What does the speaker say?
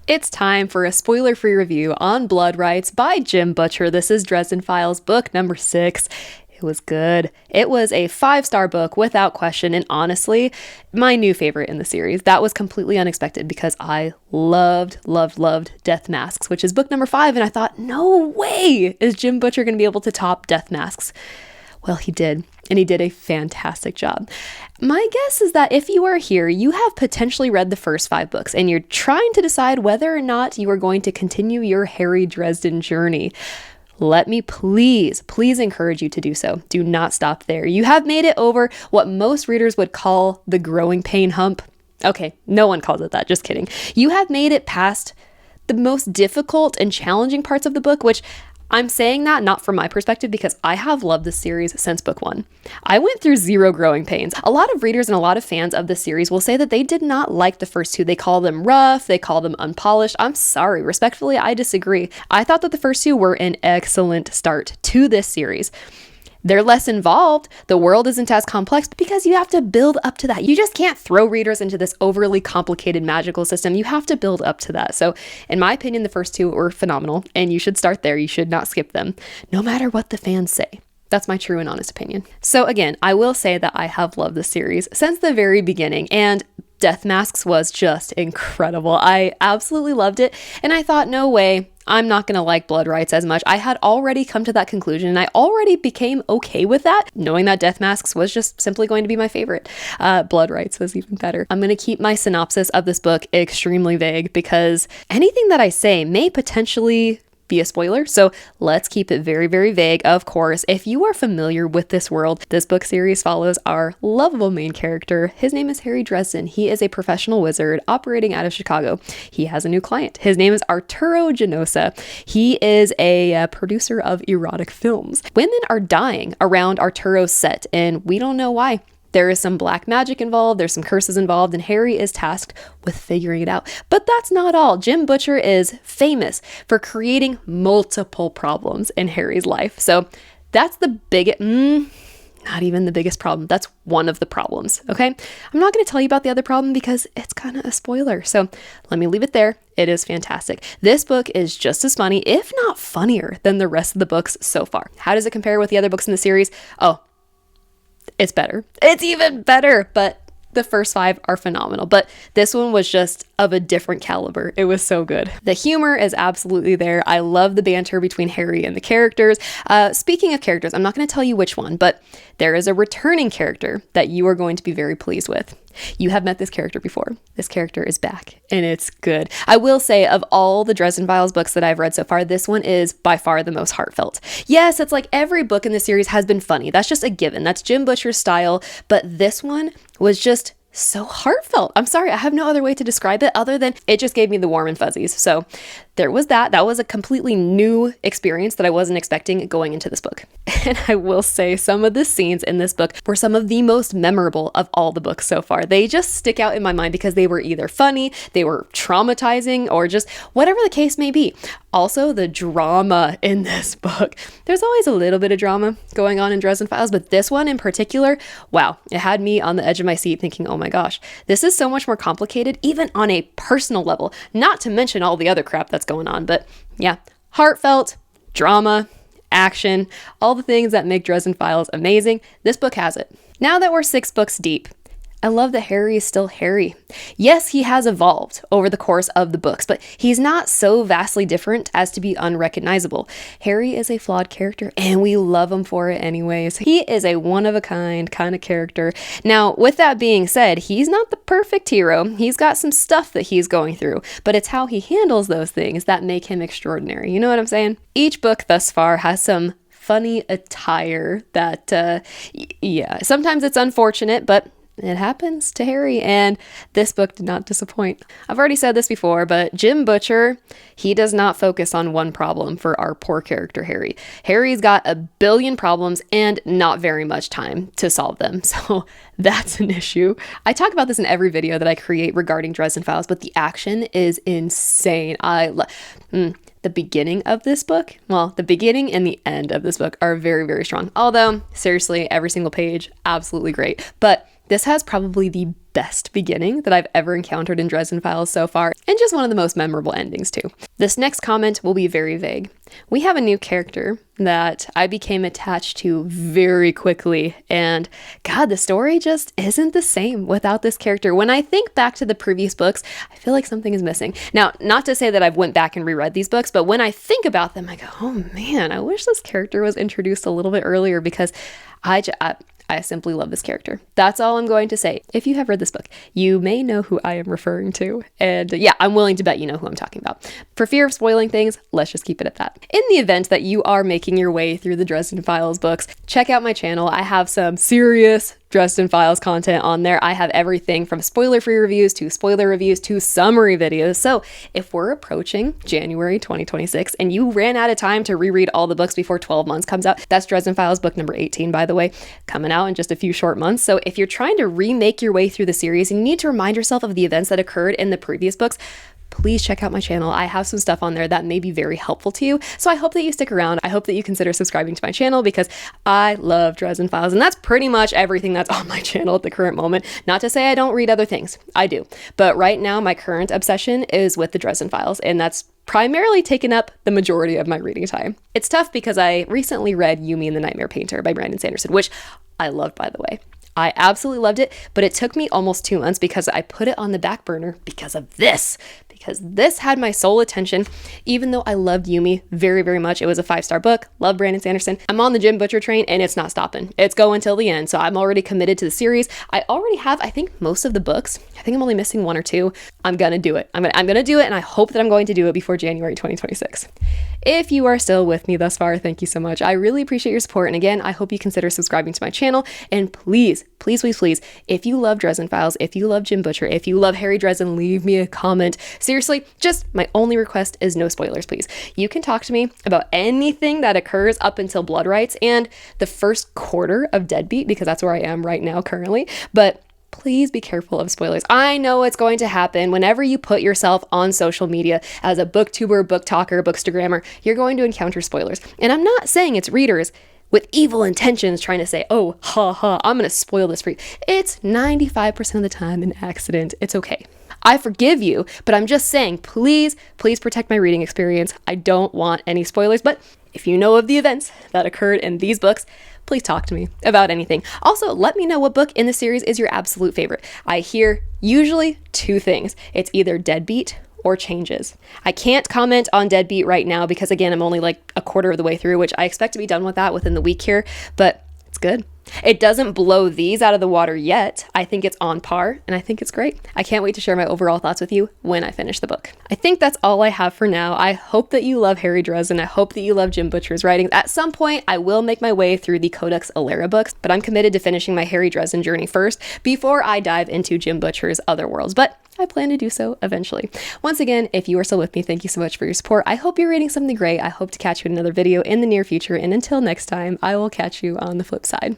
It's time for a spoiler-free review on Blood Rites by Jim Butcher. This is Dresden Files, book number 6. It was good. It was a 5-star book without question, and honestly, my new favorite in the series. That was completely unexpected because I loved Death Masks, which is book number 5, and I thought, no way is Jim Butcher going to be able to top Death Masks. Well, he did, and he did a fantastic job. My guess is that if you are here, you have potentially read the first 5 books, and you're trying to decide whether or not you are going to continue your Harry Dresden journey. Let me please encourage you to do so. Do not stop there. You have made it over what most readers would call the growing pain hump. Okay, no one calls it that, just kidding. You have made it past the most difficult and challenging parts of the book, which I'm saying that not from my perspective because I have loved this series since book 1. I went through 0 growing pains. A lot of readers and a lot of fans of the series will say that they did not like the first 2. They call them rough, they call them unpolished. I'm sorry, respectfully, I disagree. I thought that the first 2 were an excellent start to this series. They're less involved. The world isn't as complex because you have to build up to that. You just can't throw readers into this overly complicated magical system. You have to build up to that. So in my opinion, the first 2 were phenomenal and you should start there. You should not skip them, no matter what the fans say. That's my true and honest opinion. So again, I will say that I have loved this series since the very beginning, and Death Masks was just incredible. I absolutely loved it, and I thought, no way, I'm not going to like Blood Rites as much. I had already come to that conclusion, and I already became okay with that, knowing that Death Masks was just simply going to be my favorite. Blood Rites was even better. I'm going to keep my synopsis of this book extremely vague because anything that I say may potentially be a spoiler, so let's keep it very, very vague. Of course, if you are familiar with this world, this book series follows our lovable main character. His name is Harry Dresden. He is a professional wizard operating out of Chicago. He has a new client. His name is Arturo Genosa. He is a producer of erotic films. Women are dying around Arturo's set, and we don't know why. There is some black magic involved, there's some curses involved, and Harry is tasked with figuring it out. But that's not all. Jim Butcher is famous for creating multiple problems in Harry's life. So that's the biggest, not even the biggest problem. That's one of the problems, okay? I'm not going to tell you about the other problem because it's kind of a spoiler. So let me leave it there. It is fantastic. This book is just as funny, if not funnier, than the rest of the books so far. How does it compare with the other books in the series? Oh, it's better. It's even better, but the first 5 are phenomenal. But this one was just of a different caliber. It was so good. The humor is absolutely there. I love the banter between Harry and the characters. Speaking of characters, I'm not going to tell you which one, but there is a returning character that you are going to be very pleased with. You have met this character before. This character is back, and it's good. I will say, of all the Dresden Files books that I've read so far, this one is by far the most heartfelt. Yes, it's like every book in the series has been funny. That's just a given. That's Jim Butcher's style, but this one was just so heartfelt. I'm sorry, I have no other way to describe it other than it just gave me the warm and fuzzies. So there was that. That was a completely new experience that I wasn't expecting going into this book. And I will say some of the scenes in this book were some of the most memorable of all the books so far. They just stick out in my mind because they were either funny, they were traumatizing, or just whatever the case may be. Also, the drama in this book. There's always a little bit of drama going on in Dresden Files, but this one in particular, wow, it had me on the edge of my seat thinking, oh my gosh, this is so much more complicated, even on a personal level, not to mention all the other crap that's going on. But yeah, heartfelt, drama, action, all the things that make Dresden Files amazing. This book has it. Now that we're 6 books deep, I love that Harry is still Harry. Yes, he has evolved over the course of the books, but he's not so vastly different as to be unrecognizable. Harry is a flawed character, and we love him for it anyways. He is a one-of-a-kind kind of character. Now, with that being said, he's not the perfect hero. He's got some stuff that he's going through, but it's how he handles those things that make him extraordinary. You know what I'm saying? Each book thus far has some funny attire that, yeah, sometimes it's unfortunate, but it happens to Harry, and this book did not disappoint. I've already said this before, but Jim Butcher, he does not focus on one problem for our poor character Harry. Harry's got a billion problems and not very much time to solve them, so that's an issue. I talk about this in every video that I create regarding Dresden Files, but the action is insane. The beginning of this book, well, the beginning and the end of this book are very, very strong. Although, seriously, every single page, absolutely great. But this has probably the best beginning that I've ever encountered in Dresden Files so far, and just one of the most memorable endings too. This next comment will be very vague. We have a new character that I became attached to very quickly, and God, the story just isn't the same without this character. When I think back to the previous books, I feel like something is missing. Now, not to say that I've went back and reread these books, but when I think about them, I go, oh man, I wish this character was introduced a little bit earlier, because I simply love this character. That's all I'm going to say. If you have read this book, you may know who I am referring to. And yeah, I'm willing to bet you know who I'm talking about. For fear of spoiling things, let's just keep it at that. In the event that you are making your way through the Dresden Files books, check out my channel. I have some serious Dresden Files content on there. I have everything from spoiler-free reviews to spoiler reviews to summary videos. So if we're approaching January 2026 and you ran out of time to reread all the books before 12 months comes out, that's Dresden Files book number 18, by the way, coming out in just a few short months. So if you're trying to remake your way through the series and you need to remind yourself of the events that occurred in the previous books, please check out my channel. I have some stuff on there that may be very helpful to you. So I hope that you stick around. I hope that you consider subscribing to my channel, because I love Dresden Files. And that's pretty much everything that's on my channel at the current moment. Not to say I don't read other things. I do. But right now, my current obsession is with the Dresden Files. And that's primarily taken up the majority of my reading time. It's tough because I recently read Yumi and the Nightmare Painter by Brandon Sanderson, which I loved, by the way. I absolutely loved it, but it took me almost 2 months because I put it on the back burner because of this. Because this had my sole attention, even though I loved Yumi very, very much. It was a 5-star book. Love Brandon Sanderson. I'm on the Jim Butcher train and it's not stopping. It's going till the end. So I'm already committed to the series. I already have, I think, most of the books. I think I'm only missing 1 or 2. I'm going to do it. I'm going to do it, and I hope that I'm going to do it before January 2026. If you are still with me thus far, thank you so much. I really appreciate your support. And again, I hope you consider subscribing to my channel. And please, please, please, please, if you love Dresden Files, if you love Jim Butcher, if you love Harry Dresden, leave me a comment. Seriously, just my only request is no spoilers, please. You can talk to me about anything that occurs up until Blood Rites and the first quarter of Deadbeat, because that's where I am right now currently. But please be careful of spoilers. I know it's going to happen whenever you put yourself on social media as a booktuber, book talker, bookstagrammer. You're going to encounter spoilers. And I'm not saying it's readers with evil intentions trying to say, oh, ha ha, I'm going to spoil this for you. It's 95% of the time an accident. It's okay. I forgive you, but I'm just saying, please, please protect my reading experience. I don't want any spoilers, but if you know of the events that occurred in these books, please talk to me about anything. Also, let me know what book in the series is your absolute favorite. I hear usually 2 things. It's either Deadbeat or Changes. I can't comment on Deadbeat right now because, again, I'm only like a quarter of the way through, which I expect to be done with that within the week here, but it's good. It doesn't blow these out of the water yet. I think it's on par, and I think it's great. I can't wait to share my overall thoughts with you when I finish the book. I think that's all I have for now. I hope that you love Harry Dresden. I hope that you love Jim Butcher's writings. At some point, I will make my way through the Codex Alera books, but I'm committed to finishing my Harry Dresden journey first before I dive into Jim Butcher's other worlds. But I plan to do so eventually. Once again, if you are still with me, thank you so much for your support. I hope you're reading something great. I hope to catch you in another video in the near future. And until next time, I will catch you on the flip side.